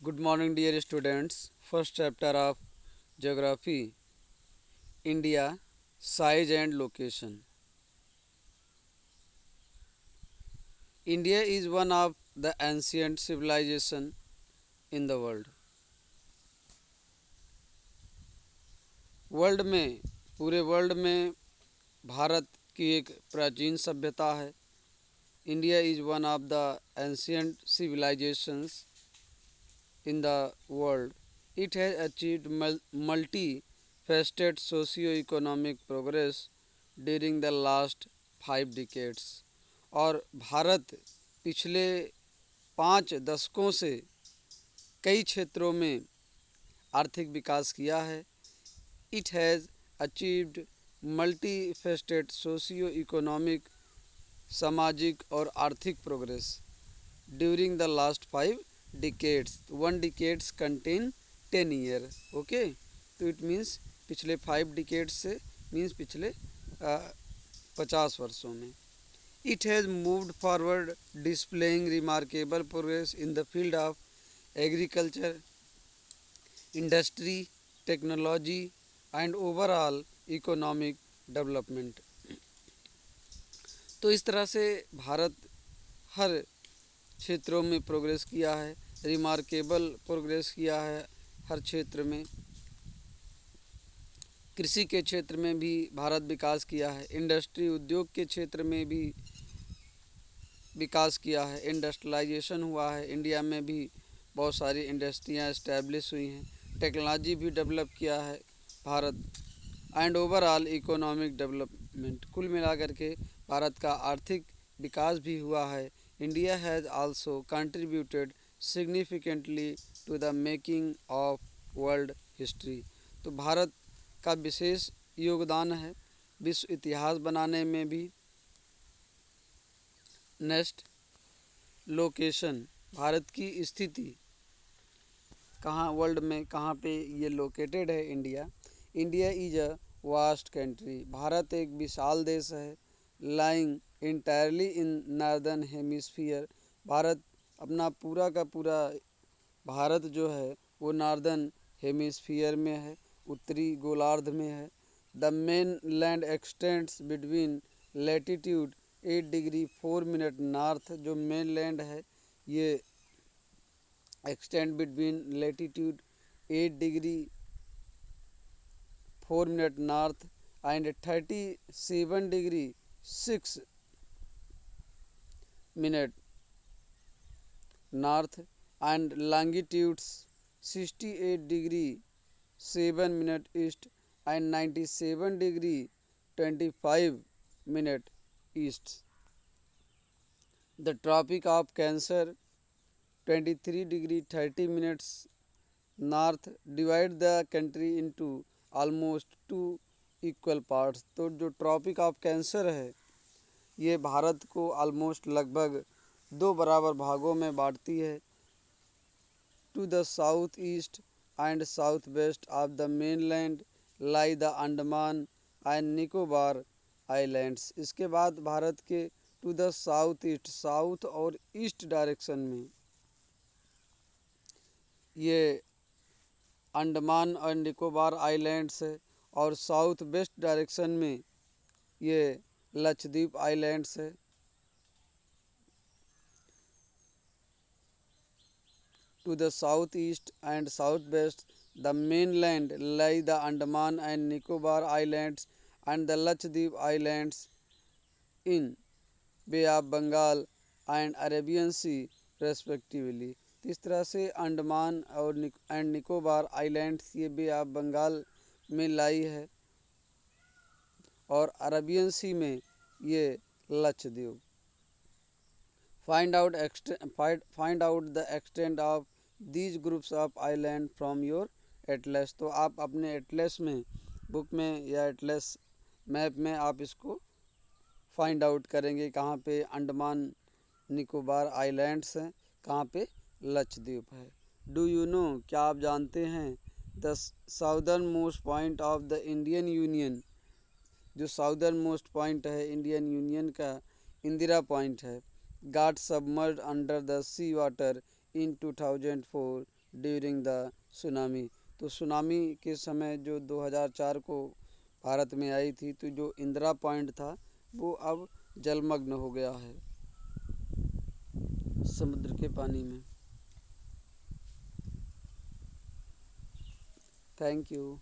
Good morning, dear students. First chapter of Geography India Size and Location. India is one of the ancient civilization in the world. World में पूरे world में भारत की एक प्राचीन सभ्यता है. India is one of the ancient civilizations in the world. It has achieved multi-faceted socio-economic progress during the last 5 decades. और भारत पिछले 5 दशकों से कई क्षेत्रों में आर्थिक विकास किया है. It has achieved multi faceted socio economic सामाजिक और आर्थिक progress during the last 5 decades. 1 decades contain 10 year. Okay, तो इट मीन्स पिछले 5 decades से मीन्स पिछले 50 वर्षों में. It has moved forward displaying remarkable progress in the field of agriculture, industry, technology and overall economic development. तो इस तरह से भारत हर क्षेत्रों में प्रोग्रेस किया है, रिमार्केबल प्रोग्रेस किया है हर क्षेत्र में. कृषि के क्षेत्र में भी भारत विकास किया है, इंडस्ट्री उद्योग के क्षेत्र में भी विकास किया है, इंडस्ट्रियलाइजेशन हुआ है. इंडिया में भी बहुत सारी इंडस्ट्रियां इस्टेब्लिश हुई हैं, टेक्नोलॉजी भी डेवलप किया है Bharat and overall economic development. कुल मिलाकर के भारत का आर्थिक विकास भी हुआ है. India has also contributed significantly to the making of world history. तो भारत का विशेष योगदान है विश्व इतिहास बनाने में भी. Next, location. भारत की स्थिति कहाँ वर्ल्ड में कहाँ पे ये लोकेटेड है. India is a vast country. Bharat एक विशाल देश है. Lying entirely in northern hemisphere. Bharat अपना पूरा का पूरा भारत जो है वो नॉर्दर्न हेमिस्फीयर में है, उत्तरी गोलार्ध में है. The mainland extends between latitude 8 degree 4 minute north. जो मेन लैंड है ये extend between latitude 8 degree 4 minute north and 37 degree 6 minute north and longitudes 68 degree 7 minute east and 97 degree 25 minute east. The tropic of cancer 23 degree 30 minutes north divide the country into almost 2 equal parts. तो जो tropic of cancer है ये भारत को almost लगभग 2 बराबर भागों में बांटती है. To the south east and south west of the mainland lie the Andaman and Nicobar islands. इसके बाद भारत के to the south east, south और ईस्ट डायरेक्शन में ये अंडमान और निकोबार आइलैंड्स है, और साउथ वेस्ट डायरेक्शन में ये लक्षद्वीप आइलैंड्स है. To the south east and south west the mainland lie the Andaman and Nicobar islands and the Lakshadweep islands in bay of Bengal and Arabian sea respectively. इस तरह से अंडमान और निकोबार आइलैंड्स ये बे ऑफ बंगाल में लाई है और अरेबियन सी में ये Lakshadweep. Find out the extent of these groups of island from your Atlas. तो आप अपने एटलस में, बुक में या एटलस मैप में आप इसको फाइंड आउट करेंगे कहाँ पे अंडमान निकोबार आइलैंड्स हैं, कहाँ पे लक्षद्वीप है. डू यू नो, क्या आप जानते हैं, the southern most point of the Indian union. जो साउदर्न मोस्ट पॉइंट है इंडियन यूनियन का इंदिरा पॉइंट है. Got submerge under the sea water in 2004 during the tsunami. तो सुनामी के समय जो 2004 को भारत में आई थी, तो जो इंदिरा पॉइंट था वो अब जलमग्न हो गया है समुद्र के पानी में। Thank you.